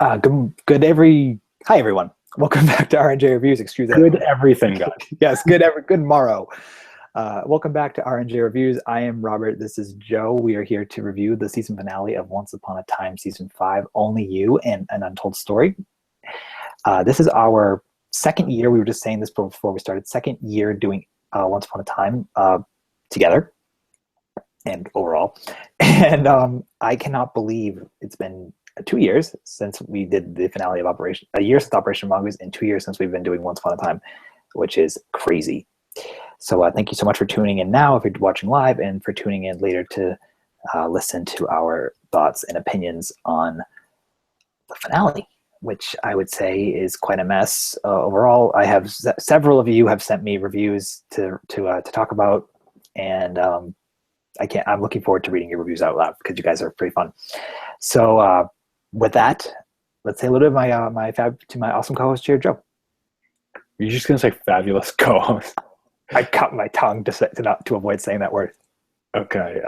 Hi everyone. Welcome back to RNJ Reviews. Excuse that. Good everything, guys. Yes, good morrow. Welcome back to RNJ Reviews. I am Robert. This is Joe. We are here to review the season finale of Once Upon a Time Season 5, Only You and An Untold Story. This is our second year. We were just saying this before we started. Second year doing Once Upon a Time together and overall. And I cannot believe it's been 2 years since we did the finale of Operation, a year since Operation Mongoose, and 2 years since we've been doing Once Upon a Time, which is crazy. So thank you so much for tuning in now if you're watching live, and for tuning in later to listen to our thoughts and opinions on the finale, which I would say is quite a mess. Overall, I have several of you have sent me reviews to talk about, and I'm looking forward to reading your reviews out loud because you guys are pretty fun. So with that, let's say a little bit of my awesome co-host here, Joe. You're just gonna say fabulous co-host. I cut my tongue to avoid saying that word. Okay.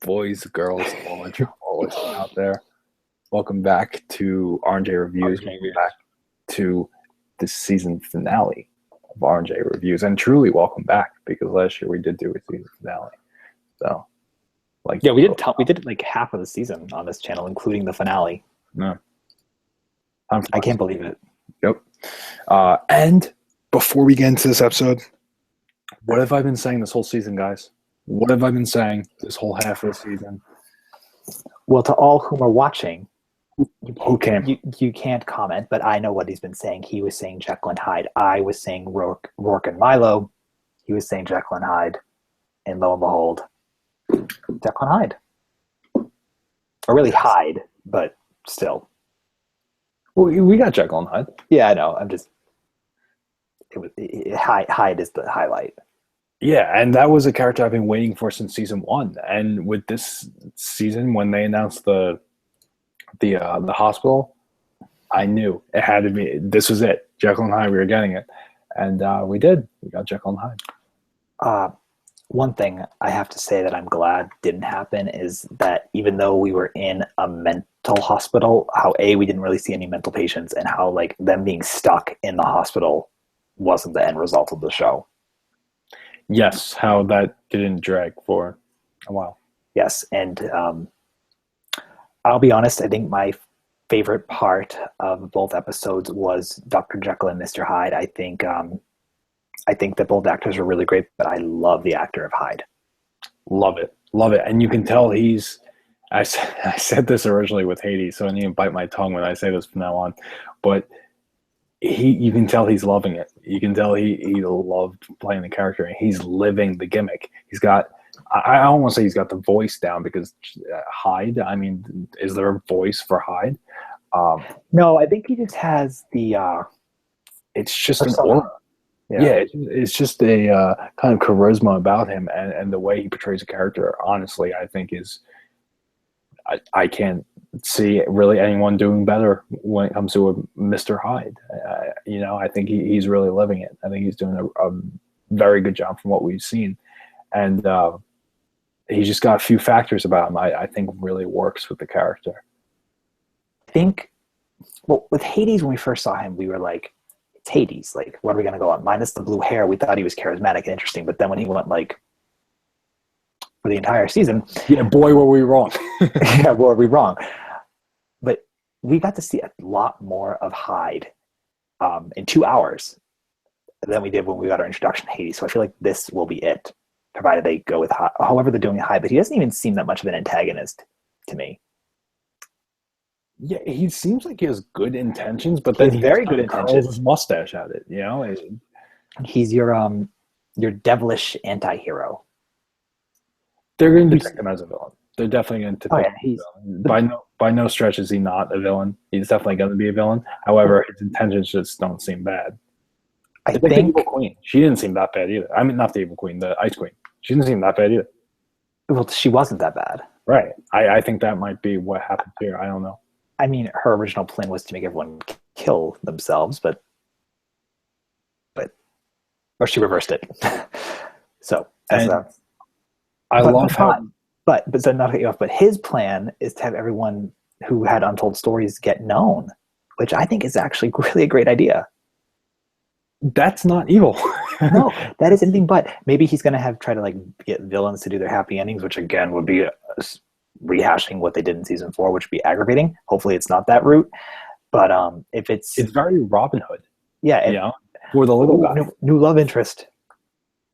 Boys, girls, all out there. Welcome back to RNJ Reviews. Welcome back to the season finale of RNJ Reviews, and truly welcome back because last year we did do a season finale. So, we did like half of the season on this channel, including the finale. No, I can't believe it. Yep. And before we get into this episode, what have I been saying this whole season, guys? What have I been saying this whole half of the season? Well, to all whom are watching, who came? You can't comment, but I know what he's been saying. He was saying Jekyll and Hyde. I was saying Rourke and Milo. He was saying Jekyll and Hyde. And lo and behold, Jekyll and Hyde. Or really Hyde, but still. Well, we got Jekyll and Hyde. Yeah, I know. Hyde is the highlight. Yeah, and that was a character I've been waiting for since season 1. And with this season, when they announced the hospital, I knew it had to be. This was it. Jekyll and Hyde. We were getting it, and we did. We got Jekyll and Hyde. One thing I have to say that I'm glad didn't happen is that even though we were in a mental hospital, how we didn't really see any mental patients, and how like them being stuck in the hospital wasn't the end result of the show. Yes, how that didn't drag for a while. Yes, and I'll be honest, I think my favorite part of both episodes was Dr. Jekyll and Mr. Hyde. I think that both actors are really great, but I love the actor of Hyde. Love it. And you can tell I said this originally with Hades, so I need to bite my tongue when I say this from now on, but you can tell he's loving it. You can tell he loved playing the character, and he's living the gimmick. He's got, I don't want to say he's got the voice down, because Hyde, I mean, is there a voice for Hyde? No, I think he just has the it's just an aura. Yeah, it's just a kind of charisma about him, and the way he portrays a character, honestly, I think is, I can't see really anyone doing better when it comes to a Mr. Hyde. I think he's really living it. I think he's doing a very good job from what we've seen, and he's just got a few factors about him I think really works with the character. I think, well, with Hades, when we first saw him, we were like, it's Hades. Like, what are we going to go on? Minus the blue hair, we thought he was charismatic and interesting, but then when he went like for the entire season, yeah, boy, were we wrong. Yeah, were we wrong. But we got to see a lot more of Hyde in 2 hours than we did when we got our introduction to Hades. So I feel like this will be it, provided they go with Hyde, however they're doing Hyde. But he doesn't even seem that much of an antagonist to me. Yeah, he seems like he has good intentions, but then he has very good intentions. His mustache at it, He's your devilish anti-hero. They're going to depict him as a villain. They're definitely going to depict him as a villain. By no stretch is he not a villain. He's definitely going to be a villain. However, his intentions just don't seem bad. I think the Evil Queen. She didn't seem that bad either. I mean, not the Evil Queen, the Ice Queen. She didn't seem that bad either. Well, she wasn't that bad. Right. I think that might be what happened here. I don't know. I mean, her original plan was to make everyone kill themselves, but or she reversed it. So I love how. But so not to cut you off. But his plan is to have everyone who had untold stories get known, which I think is actually really a great idea. That's not evil. No, that is anything but. Maybe he's gonna have try to like get villains to do their happy endings, which again would be rehashing what they did in season 4, which would be aggravating. Hopefully, it's not that route. But if it's very Robin Hood, yeah, for the little guy, new love interest.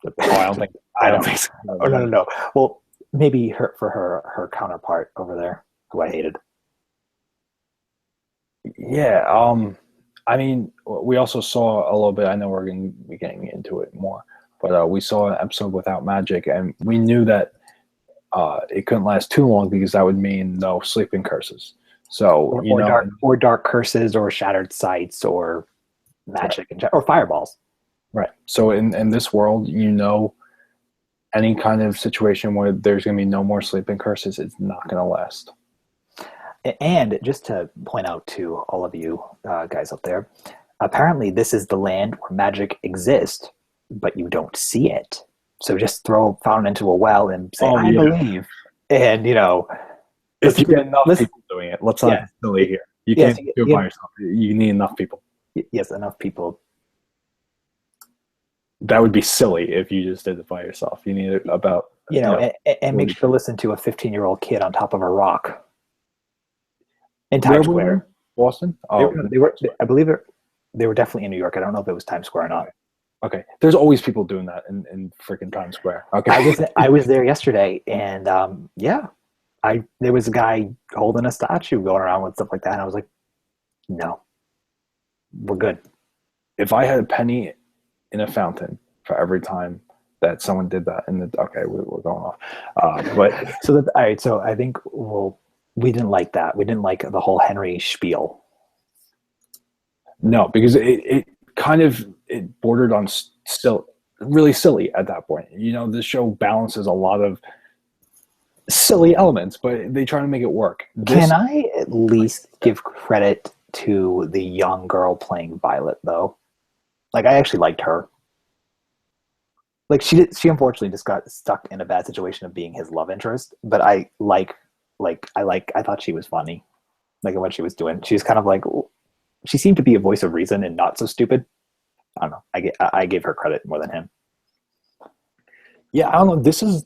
Oh, I don't think so. Oh, no. Well, maybe her counterpart over there, who I hated. Yeah. I mean, we also saw a little bit. I know we're going to be getting into it more, but we saw an episode without magic, and we knew that it couldn't last too long because that would mean no sleeping curses. So or dark curses, or shattered sights, or magic, or fireballs. Right. So in this world, any kind of situation where there's going to be no more sleeping curses, it's not going to last. And just to point out to all of you guys up there, apparently this is the land where magic exists, but you don't see it. So just throw a fountain into a well and say, I believe. And, if you get enough people doing it, let's not be silly here. You can't do it by yourself. You need enough people. Yes, enough people. That would be silly if you just did it by yourself. You need about... and make sure to listen to a 15-year-old kid on top of a rock. In Times Square. Boston? Oh, they were. I believe they were definitely in New York. I don't know if it was Times Square or not. Okay. There's always people doing that in freaking Times Square. Okay. I was there yesterday, and there was a guy holding a statue going around with stuff like that, and I was like, no, we're good. If I had a penny in a fountain for every time that someone did that, we're going off. But all right. So I think we didn't like that. We didn't like the whole Henry spiel. No, because it bordered on still really silly at that point. The show balances a lot of silly elements, but they try to make it work. Can I at least give credit to the young girl playing Violet, though? Like, I actually liked her. Like, she unfortunately just got stuck in a bad situation of being his love interest, but I thought she was funny, like what she was doing. She was kind of like, she seemed to be a voice of reason and not so stupid. I don't know. I gave her credit more than him. Yeah, I don't know. This is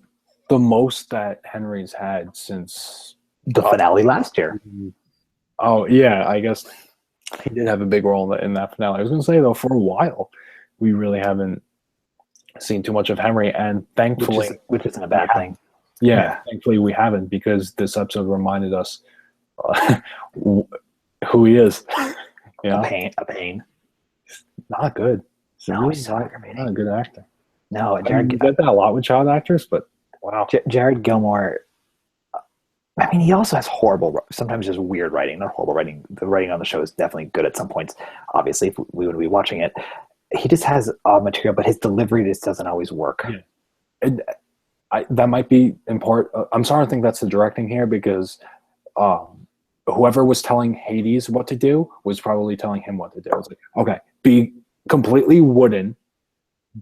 the most that Henry's had since the finale last year. Oh yeah, I guess he did have a big role in that finale. I was going to say though, for a while, we really haven't seen too much of Henry, and thankfully, which isn't a bad thing. Yeah, thankfully we haven't, because this episode reminded us who he is. A pain. Not good. No, he's not a good actor. No, Jared. You get that a lot with child actors, but wow, Jared Gilmore. I mean, he also has sometimes just weird writing. Not horrible writing. The writing on the show is definitely good at some points. Obviously, if we would be watching it, he just has material, but his delivery just doesn't always work. Yeah. And that might be in part. I'm starting to think that's the directing here, because whoever was telling Hades what to do was probably telling him what to do. It's like, okay, be completely wooden.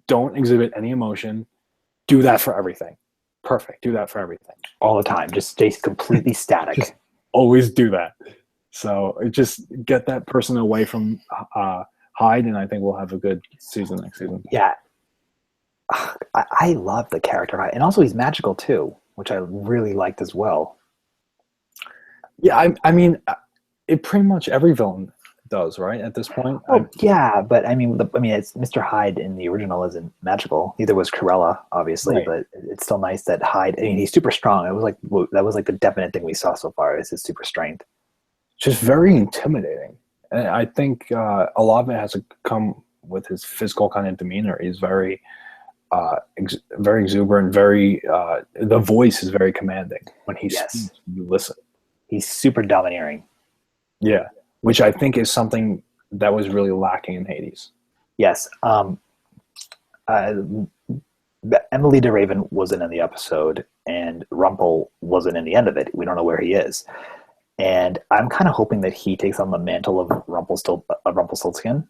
Don't exhibit any emotion. Do that for everything. Perfect. Do that for everything. All the time. Just stay completely static. Just always do that. So just get that person away from Hyde, and I think we'll have a good season next season. Yeah. I love the character. And also he's magical too, which I really liked as well. Yeah, I mean, it pretty much every villain does, right, at this point? Oh, yeah, but I mean, it's Mr. Hyde in the original isn't magical. Neither was Cruella, obviously, right. But it's still nice that Hyde, I mean, he's super strong. That was like the definite thing we saw so far, is his super strength. Just very intimidating. And I think a lot of it has to come with his physical kind of demeanor. He's very very exuberant, the voice is very commanding. When he speaks, you listen. He's super domineering. Yeah, which I think is something that was really lacking in Hades. Yes. Emily DeRaven wasn't in the episode, and Rumpel wasn't in the end of it. We don't know where he is. And I'm kind of hoping that he takes on the mantle of Rumpelstiltskin,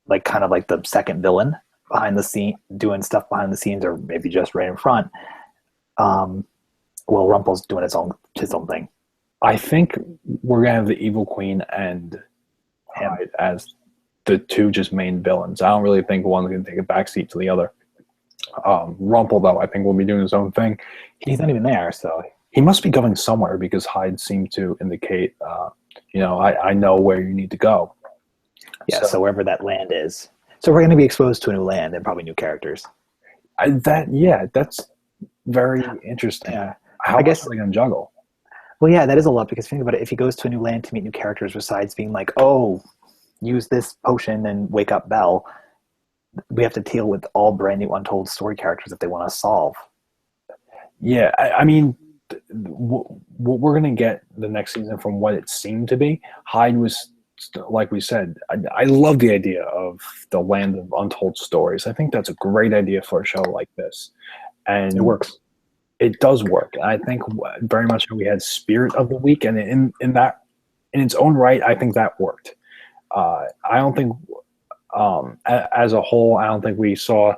like kind of like the second villain behind the scene, doing stuff behind the scenes, or maybe just right in front. Rumpel's doing his own thing. I think we're gonna have the Evil Queen and Hyde as the two just main villains. I don't really think one's gonna take a backseat to the other. Rumple, though, I think will be doing his own thing. He's not even there, so he must be going somewhere because Hyde seemed to indicate, I know where you need to go. Yeah, so wherever that land is. So we're going to be exposed to a new land and probably new characters. That's very interesting. Yeah. How much are they going to juggle? Well, yeah, that is a lot because think about it. If he goes to a new land to meet new characters, besides being like, oh, use this potion and wake up Belle, we have to deal with all brand new Untold story characters that they want to solve. Yeah, I mean, what we're going to get the next season from what it seemed to be, Hyde was, like we said, I love the idea of the land of untold stories. I think that's a great idea for a show like this. And it works. It does work. I think very much we had Spirit of the Week, and in its own right, I think that worked. I don't think, as a whole, I don't think we saw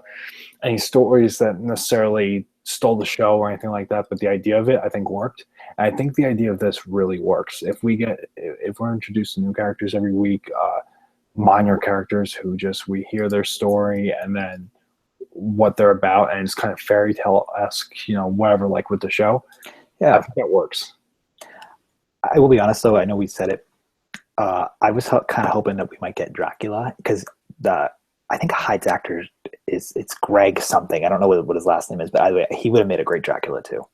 any stories that necessarily stole the show or anything like that, but the idea of it, I think, worked. And I think the idea of this really works. If we're introduced to new characters every week, minor characters who we hear their story and then what they're about, and it's kind of fairy tale-esque, whatever, like with the show. Yeah, I think that works. I will be honest, though. I know we said it. I was kind of hoping that we might get Dracula because I think Hyde's actor it's Greg something. I don't know what his last name is, but either way, he would have made a great Dracula too.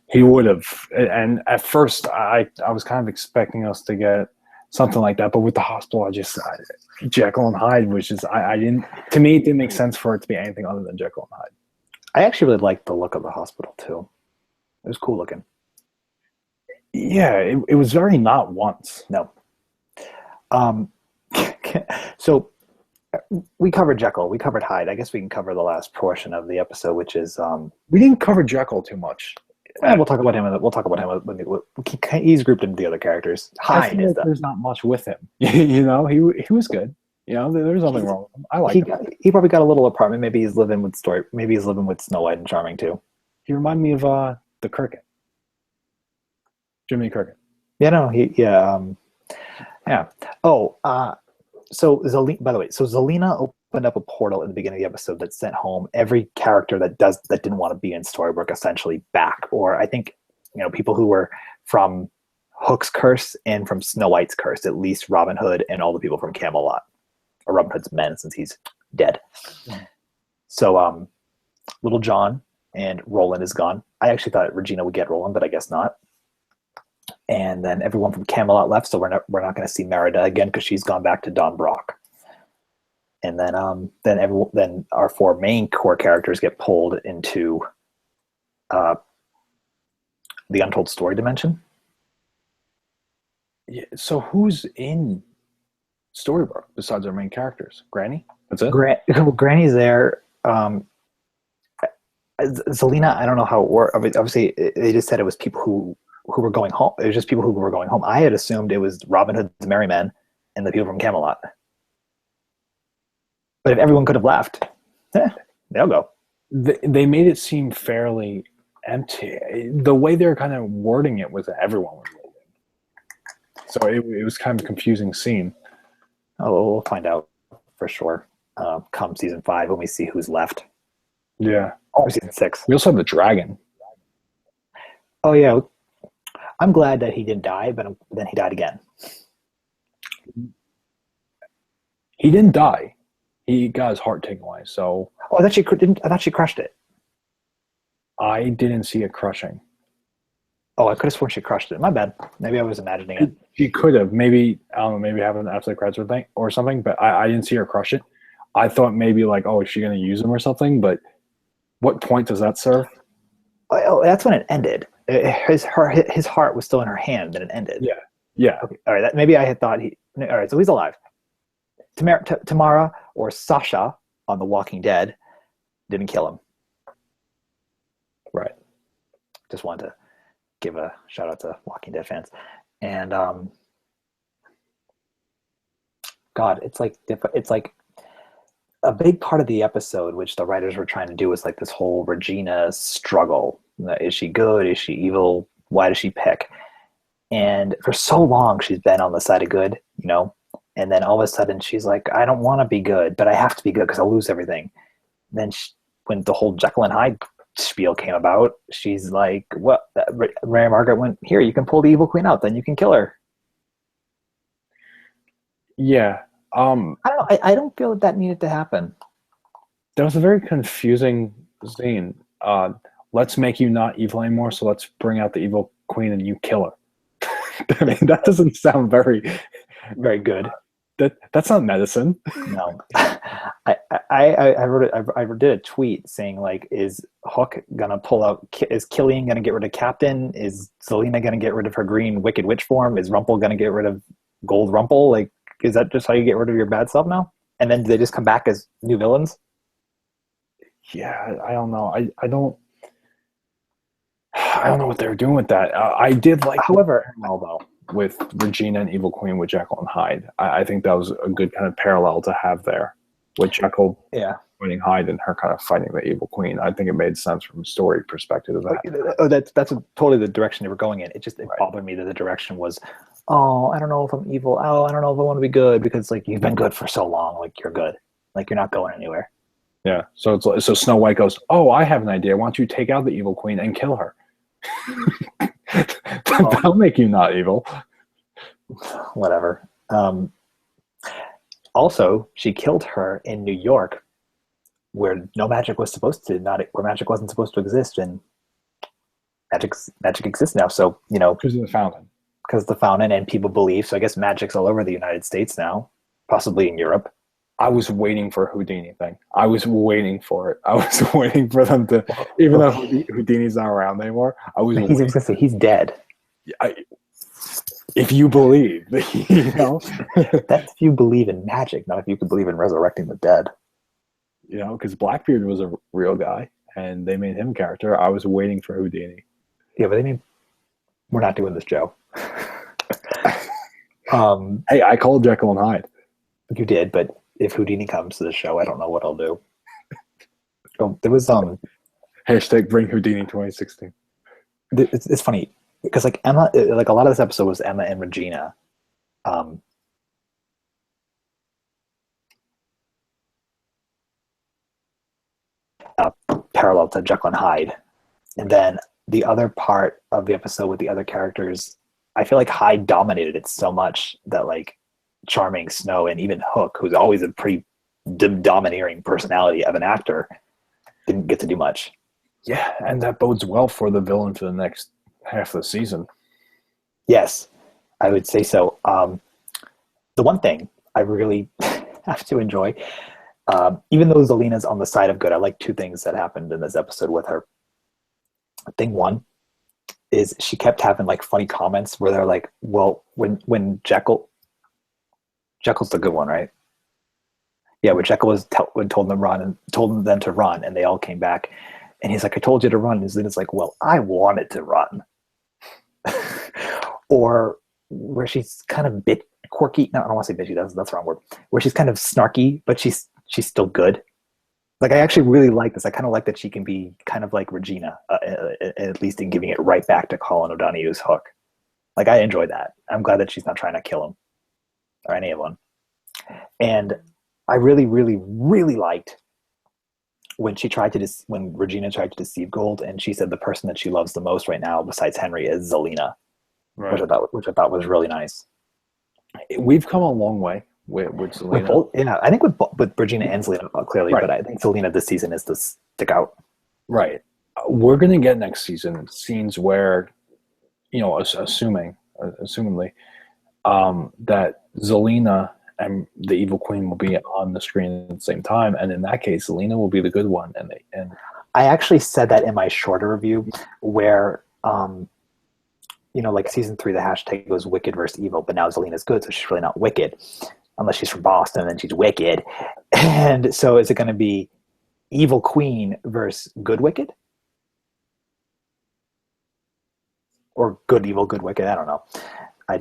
He would have. And at first, I was kind of expecting us to get something like that, but with the hospital, Jekyll and Hyde, which is I didn't. To me, it didn't make sense for it to be anything other than Jekyll and Hyde. I actually really liked the look of the hospital too. It was cool looking. Yeah, it was very not once. No. So we covered Jekyll. We covered Hyde. I guess we can cover the last portion of the episode, which is we didn't cover Jekyll too much. We'll talk about him. We'll talk about him when he's grouped into the other characters. Hyde is there's not much with him. He was good. There's nothing wrong with him. I like him. He probably got a little apartment. Maybe he's living with Maybe he's living with Snow White and Charming too. He reminded me of the Cricket. Jimmy Cricket. Yeah, no, yeah. Oh, so by the way, Zelina opened up a portal in the beginning of the episode that sent home every character that didn't want to be in Storybrooke essentially back, or I think people who were from Hook's curse and from Snow White's curse, at least Robin Hood and all the people from Camelot, or Robin Hood's men since he's dead. Mm. So Little John and Roland is gone. I actually thought Regina would get Roland, but I guess not. And then everyone from Camelot left, so we're not going to see Merida again because she's gone back to Don Brock. And then our four main core characters get pulled into the Untold Story dimension. Yeah. So who's in Storybrooke besides our main characters? Granny? That's it. Granny's there. Zelina, I don't know how it worked. Obviously, they just said it was people who were going home. It was just people who were going home. I had assumed it was Robin Hood's merry men and the people from Camelot. But if everyone could have left, they'll go. They made it seem fairly empty. The way they were kind of wording it was that everyone was leaving. So it was kind of a confusing scene. Oh, we'll find out for sure come season 5 when we see who's left. Yeah. Or season 6. We also have the dragon. Oh, yeah. I'm glad that he didn't die, but then he died again. He didn't die. He got his heart taken away. So. Oh, I thought she crushed it. I didn't see it crushing. Oh, I could have sworn she crushed it. My bad. Maybe I was imagining it. She could have. Maybe, I don't know, maybe having an absolute credits thing or something, but I didn't see her crush it. I thought maybe like, oh, is she going to use him or something? But what point does that serve? Oh, that's when it ended. His heart was still in her hand, then it ended. Yeah. Okay. All right. Maybe I had thought all right, so he's alive. Tamara or Sasha on The Walking Dead didn't kill him. Right. Just wanted to give a shout out to Walking Dead fans. And God, it's like a big part of the episode, which the writers were trying to do, was like this whole Regina struggle. Is she good? Is she evil? Why does she pick? And for so long, she's been on the side of good, you know? And then all of a sudden, she's like, I don't want to be good, but I have to be good because I'll lose everything. And then when the whole Jekyll and Hyde spiel came about, she's like, "What?" Mary Margaret went, "Here, you can pull the evil queen out, then you can kill her." Yeah. I don't know. I don't feel that needed to happen. That was a very confusing scene. Let's make you not evil anymore, so let's bring out the evil queen and you kill her. I mean, that doesn't sound very good. That's not medicine. No. I wrote it. I did a tweet saying, like, is Hook gonna pull out? Is Killian gonna get rid of Captain? Is Zelena gonna get rid of her green Wicked Witch form? Is Rumple gonna get rid of Gold Rumple? Like, is that just how you get rid of your bad self now? And then do they just come back as new villains? Yeah, I don't know. I don't know what they're doing with that. I did like, however, though, with Regina and Evil Queen with Jekyll and Hyde. I think that was a good kind of parallel to have there, with Jekyll fighting Hyde and her kind of fighting the Evil Queen. I think it made sense from a story perspective of that. Oh, that's totally the direction they were going in. It bothered me that the direction was, oh, I don't know if I'm evil. Oh, I don't know if I want to be good, because like you've been good for so long, like you're good, like you're not going anywhere. Yeah. So it's like, so Snow White goes, oh, I have an idea. Why don't you take out the Evil Queen and kill her? That'll make you not evil. Whatever. Also, she killed her in New York, where no magic was supposed to, where magic wasn't supposed to exist, and magic exists now. So, you know, because of the fountain. Because the fountain, and people believe. So I guess magic's all over the United States now, possibly in Europe. I was waiting for a Houdini thing. I was waiting for it. I was waiting for them to, even though Houdini's not around anymore, I was going to say he's dead. If you believe, you know? That's if you believe in magic, not if you can believe in resurrecting the dead. You know, because Blackbeard was a real guy, and they made him a character. I was waiting for Houdini. Yeah, but we're not doing this, Joe. Hey, I called Jekyll and Hyde. You did, but if Houdini comes to the show, I don't know what I'll do. Oh, there was hashtag bring Houdini 2016. It's funny because like Emma, like a lot of this episode was Emma and Regina. Parallel to Jekyll and Hyde, and then the other part of the episode with the other characters, I feel like Hyde dominated it so much that like Charming, Snow, and even Hook, who's always a pretty domineering personality of an actor, didn't get to do much. Yeah, and that bodes well for the villain for the next half of the season. Yes, I would say so. The one thing I really have to enjoy, even though Zelena's on the side of good, I like two things that happened in this episode with her. Thing one is she kept having like funny comments where they're like, well, when Jekyll's the good one, right? Yeah, when Jekyll was told them to run, and they all came back, and he's like, "I told you to run." And Zelena's like, "Well, I wanted to run," or where she's kind of bit quirky. No, I don't want to say bitchy. That's the wrong word. Where she's kind of snarky, but she's still good. Like, I actually really like this. I kind of like that she can be kind of like Regina, at least in giving it right back to Colin O'Donoghue's Hook. Like, I enjoy that. I'm glad that she's not trying to kill him or any of them. And I really, really, really liked when when Regina tried to deceive Gold, and she said the person that she loves the most right now, besides Henry, is Zelena, right. which I thought was really nice. We've come a long way with Zelena. I think with Regina and Zelena clearly, right. But I think Zelena this season is to stick out. Right. We're going to get next season scenes where, you know, assumingly, that Zelena and the Evil Queen will be on the screen at the same time, and in that case, Zelena will be the good one. And I actually said that in my shorter review, where you know, like season 3, the hashtag was wicked versus evil, but now Zelena's good, so she's really not wicked, unless she's from Boston, and then she's wicked. And so, is it going to be Evil Queen versus good wicked, or good evil, good wicked? I don't know. I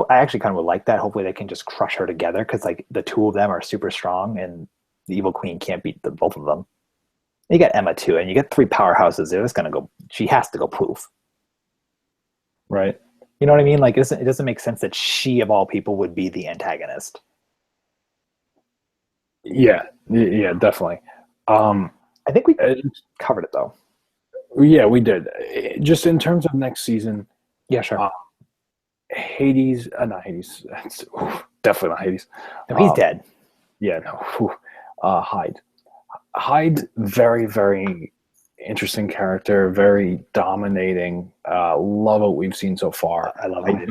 actually kind of would like that. Hopefully they can just crush her together, because like the two of them are super strong, and the Evil Queen can't beat both of them. You got Emma too, and you get 3 powerhouses. They're just gonna go. She has to go poof. Right. You know what I mean? Like, it doesn't make sense that she, of all people, would be the antagonist. Yeah, yeah, definitely. I think we covered it, though. Yeah, we did. Just in terms of next season, Yeah, sure. Hades, not Hades. Definitely not Hades. No, he's dead. Yeah, no. Hyde. Hyde, very, very interesting character, very dominating. Love what we've seen so far. I love Hyde.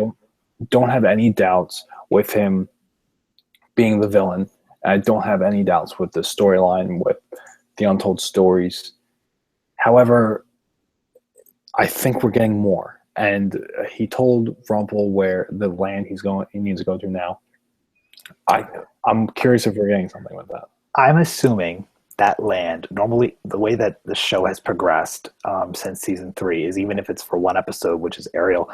Don't have any doubts with him being the villain. I don't have any doubts with the storyline, with the Untold Stories. However, I think we're getting more. And he told Rumpel where the land he needs to go to now. I'm curious if we're getting something with that. I'm assuming that land, normally the way that the show has progressed since season 3 is, even if it's for one episode, which is Ariel,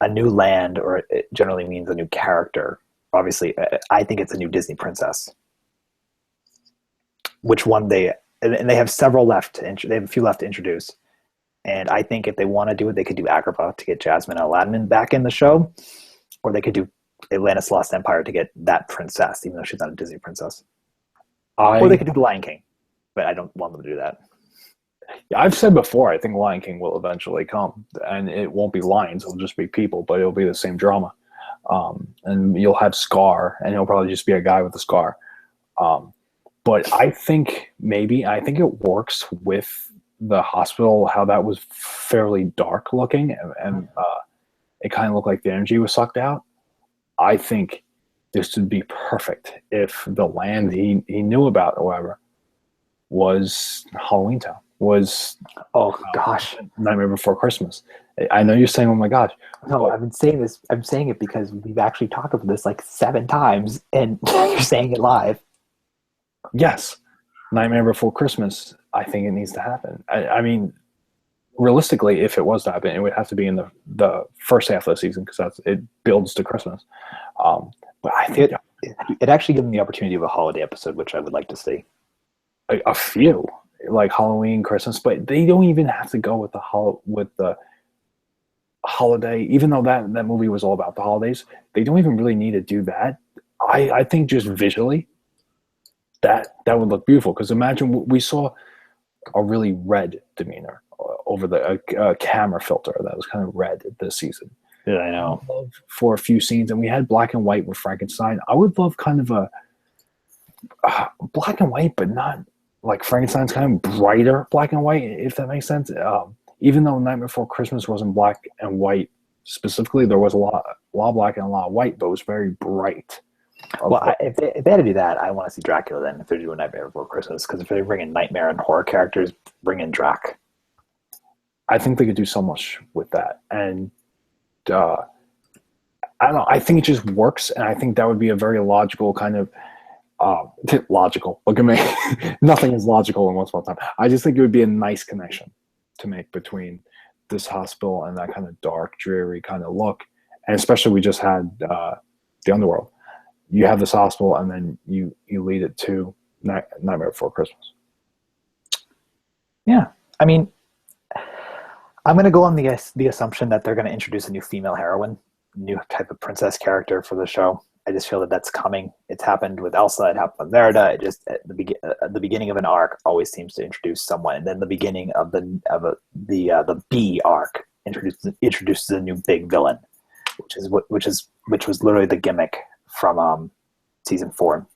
a new land, or it generally means a new character. Obviously, I think it's a new Disney princess. Which one and they have several left. They have a few left to introduce. And I think if they want to do it, they could do Agrabah to get Jasmine and Aladdin back in the show, or they could do Atlantis Lost Empire to get that princess, even though she's not a Disney princess. Or they could do The Lion King, but I don't want them to do that. I've said before, I think Lion King will eventually come, and it won't be lions; it'll just be people, but it'll be the same drama. And you'll have Scar, and he'll probably just be a guy with a scar. But I think it works with the hospital, how that was fairly dark looking, and it kind of looked like the energy was sucked out. I think this would be perfect if the land he knew about, however, was Halloween Town. Nightmare Before Christmas. I know you're saying, oh my gosh. No, I've been saying this. I'm saying it because we've actually talked about this like 7 times, and you're saying it live. Yes. Nightmare Before Christmas, I think it needs to happen. I mean, realistically, if it was to happen, it would have to be in the first half of the season, because it builds to Christmas. But I think it actually gives them the opportunity of a holiday episode, which I would like to see. A few, like Halloween, Christmas, but they don't even have to go with the holiday. Even though that movie was all about the holidays, they don't even really need to do that. I think just visually, that would look beautiful. Because imagine we saw a really red demeanor over the camera filter that was kind of red this season. Yeah, I know. For a few scenes, and we had black and white with Frankenstein. I would love kind of a black and white, but not like Frankenstein's kind of brighter black and white, if that makes sense. Even though Night Before Christmas wasn't black and white specifically, there was a lot of black and a lot of white, but it was very bright. Well, if they had to do that, I want to see Dracula then, if they're doing Nightmare Before Christmas, because if they're bringing nightmare and horror characters, bring in Drac. I think they could do so much with that. And I don't know. I think it just works, and I think that would be a very logical kind of logical. Look at me. Nothing is logical in Once Upon a Time. I just think it would be a nice connection to make between this hospital and that kind of dark, dreary kind of look. And especially, we just had the Underworld. You have this hospital, and then you lead it to Nightmare Before Christmas. Yeah, I mean, I'm going to go on the assumption that they're going to introduce a new female heroine, new type of princess character for the show. I just feel that that's coming. It's happened with Elsa. It happened with Merida. It just at the beginning of an arc always seems to introduce someone, and then the beginning of the B arc introduces a new big villain, which was literally the gimmick from season 4 and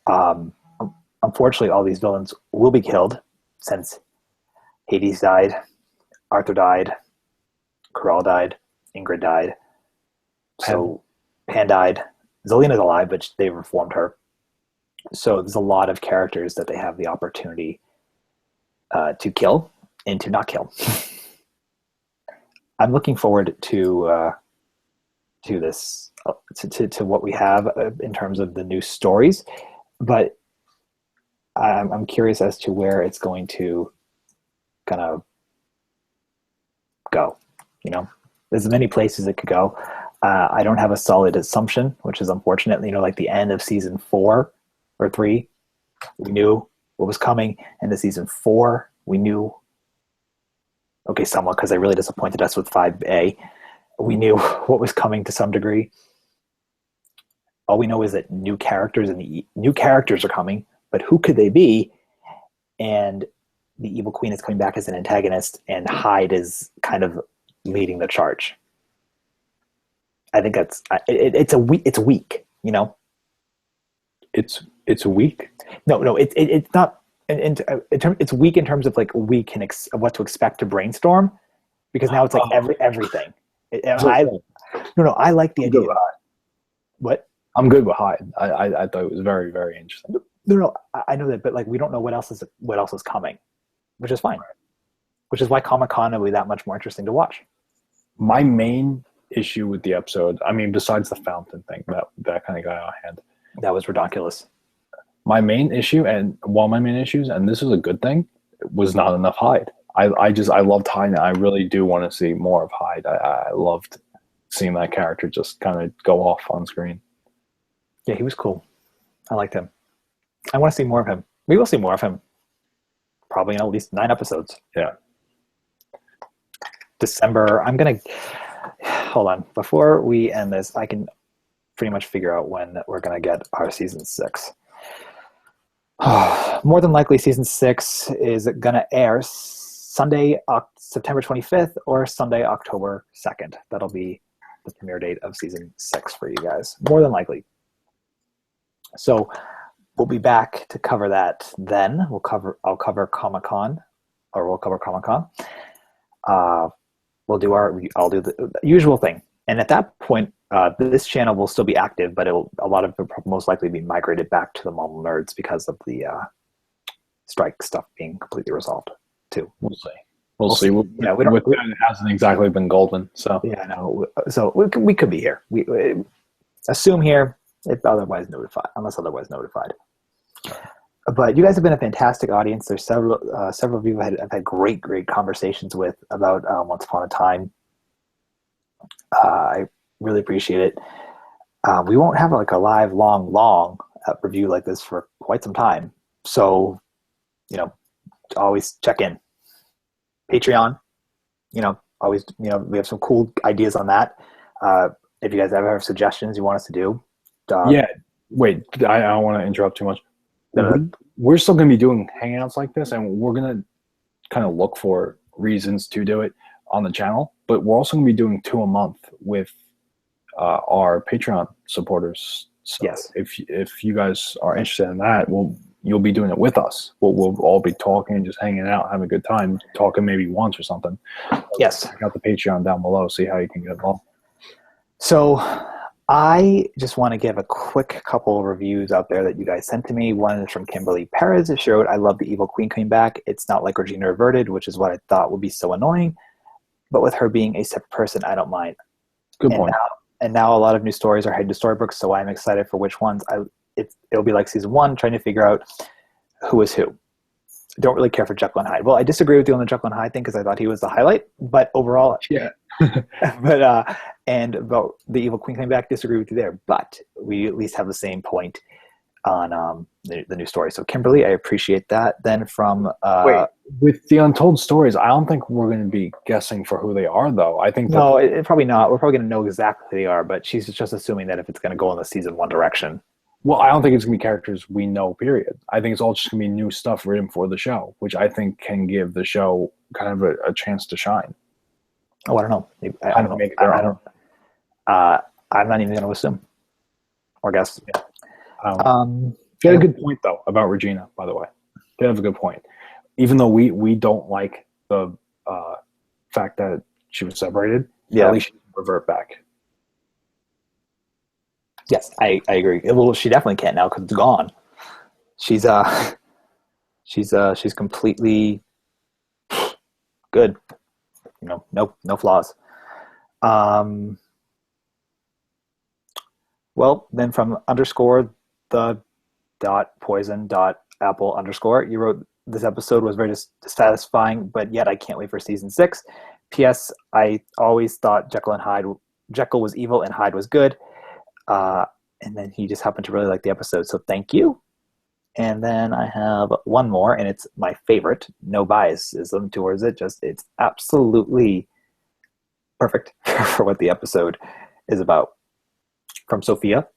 5. Unfortunately, all these villains will be killed, since Hades died, Arthur died, Corral died, Ingrid died. So Pan died. Zelina's alive, but they reformed her. So there's a lot of characters that they have the opportunity to kill and to not kill. I'm looking forward to this, to what we have in terms of the new stories, but I'm curious as to where it's going to kind of go. You know, there's many places it could go. I don't have a solid assumption, which is unfortunate. You know, like the end of season 4 or 3, we knew what was coming. And the season 4, we knew Okay, somewhat, because they really disappointed us with 5A. We knew what was coming to some degree. All we know is that new characters are coming, but who could they be? And the Evil Queen is coming back as an antagonist, and Hyde is kind of leading the charge. I think it's weak, you know. It's weak. No, it's not. It's weak in terms of like we can what to expect to brainstorm, because now it's like everything. I like the idea. What? I'm good with Hyde. I thought it was very, very interesting. No, I know that, but like we don't know what else is coming, which is fine. Right. Which is why Comic-Con will be that much more interesting to watch. My main issue with the episode, I mean, besides the fountain thing, that kind of got out of hand. That was ridiculous. My main issue, and one of my main issues, and this is a good thing, was not enough Hyde. I loved Hyde, and I really do want to see more of Hyde. I loved seeing that character just kind of go off on screen. Yeah, he was cool. I liked him. I want to see more of him. We will see more of him. Probably in at least 9 episodes. Yeah. December. I'm going to... Hold on. Before we end this, I can pretty much figure out when we're going to get our season 6. More than likely, season 6 is going to air Sunday, September 25th or Sunday, October 2nd. That'll be the premiere date of season 6 for you guys. More than likely. So we'll be back to cover that then. I'll cover Comic-Con, or we'll cover Comic-Con. I'll do the usual thing. And at that point, this channel will still be active, but a lot of it will most likely be migrated back to the Marvel Nerds because of the strike stuff being completely resolved too. We'll see. We'll see. It hasn't exactly been golden. So yeah, no. So we could be here. We assume here, if otherwise notified, unless otherwise notified. But you guys have been a fantastic audience. There's several of you I've had great conversations with about Once Upon a Time. I really appreciate it. We won't have like a live long review like this for quite some time. So, always check in. Patreon, always, we have some cool ideas on that. If you guys ever have suggestions you want us to do. Yeah. Wait, I don't want to interrupt too much. We're still going to be doing hangouts like this, and we're going to kind of look for reasons to do it on the channel. But we're also going to be doing 2 a month with our Patreon supporters. So yes. If you guys are interested in that, you'll be doing it with us. We'll all be talking, just hanging out, having a good time, talking maybe once or something. Yes. Check out the Patreon down below, see how you can get involved. So I just want to give a quick couple of reviews out there that you guys sent to me. One is from Kimberly Perez. It showed, I love the Evil Queen coming back. It's not like Regina Reverted, which is what I thought would be so annoying. But with her being a separate person, I don't mind. Good point. And now a lot of new stories are heading to storybooks, so I'm excited for which ones. It'll be like season 1, trying to figure out who is who. I don't really care for Jekyll and Hyde. Well, I disagree with you on the Jekyll and Hyde thing because I thought he was the highlight. But overall, yeah. And about the Evil Queen coming back, disagree with you there. But we at least have the same point on the new story. So Kimberly, I appreciate that. Then from wait, with the Untold stories, I don't think we're going to be guessing for who they are, though. I think probably not. We're probably going to know exactly who they are, but she's just assuming that if it's going to go in the season 1 direction. Well, I don't think it's going to be characters we know, period. I think it's all just going to be new stuff written for the show, which I think can give the show kind of a chance to shine. Oh, I don't know. I don't know. I'm not even going to assume or guess. Yeah. You had a good point, though, about Regina, by the way. You have a good point. Even though we don't like the fact that she was separated, at least she can revert back. Yes, I agree. Well, she definitely can't now because it's gone. She's completely good. No flaws. Well, then from _the.poison.apple_, you wrote, this episode was very dissatisfying, but yet I can't wait for season 6. P.S. I always thought Jekyll was evil and Hyde was good. And then he just happened to really like the episode. So thank you. And then I have one more, and it's my favorite. No biasism towards it. Just it's absolutely perfect for what the episode is about. From Sophia,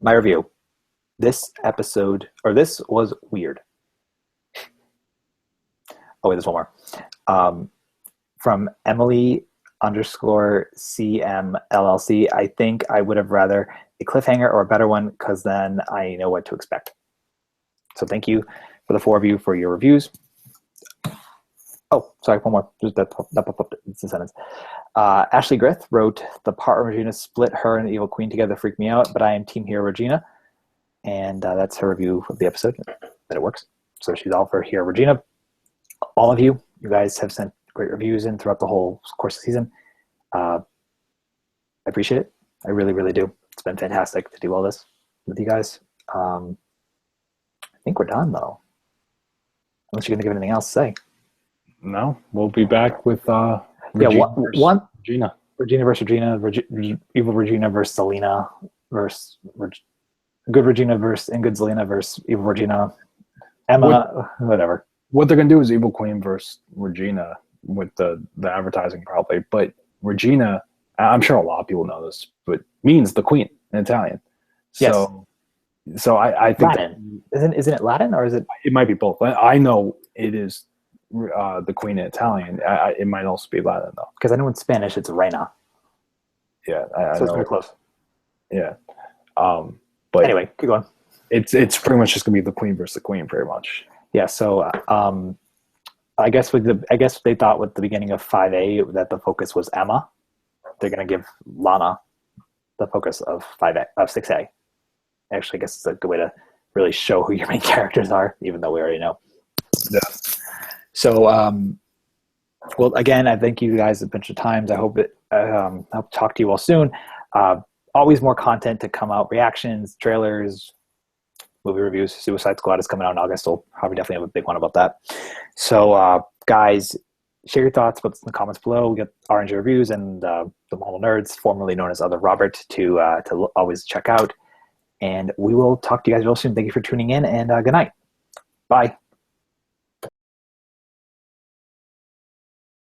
my review. This was weird. Oh, wait, there's one more. From Emily _ CM LLC. I think I would have rather a cliffhanger or a better one, because then I know what to expect. So thank you for the 4 of you for your reviews. Oh, sorry, one more. Just that popped up. It's a sentence. Ashley Grith wrote, the part where Regina split her and the Evil Queen together freaked me out, but I am team hero Regina. And that's her review of the episode, that it works. So she's all for hero Regina. All of you guys have sent great reviews in throughout the whole course of the season. I appreciate it. I really, really do. It's been fantastic to do all this with you guys. I think we're done, though. Unless you're going to give anything else to say. No, we'll be back with Regina Regina versus Regina, evil Regina versus Selena versus good Regina versus and good Zelina versus evil Regina, Emma, whatever. What they're going to do is Evil Queen versus Regina with the advertising probably. But Regina, I'm sure a lot of people know this, but means the queen in Italian. So, yes. So I think Latin. Isn't it Latin, or is it? It might be both. I know it is the queen in Italian. It might also be Latin though. Because I know in Spanish it's reina. Yeah, so it's very close. Yeah. But anyway, keep going. It's pretty much just gonna be the queen versus the queen, pretty much. Yeah. So I guess they thought with the beginning of 5A that the focus was Emma. They're gonna give Lana the focus of 6A. Actually, I guess it's a good way to really show who your main characters are, even though we already know. Yeah. So, well, again, I thank you guys a bunch of times. I hope I'll talk to you all soon. Always more content to come out, reactions, trailers, movie reviews. Suicide Squad is coming out in August. We'll probably definitely have a big one about that. So, guys, share your thoughts in the comments below. We got RNG reviews and the Model Nerds, formerly known as Other Robert, to always check out. And we will talk to you guys real soon. Thank you for tuning in, and good night. Bye.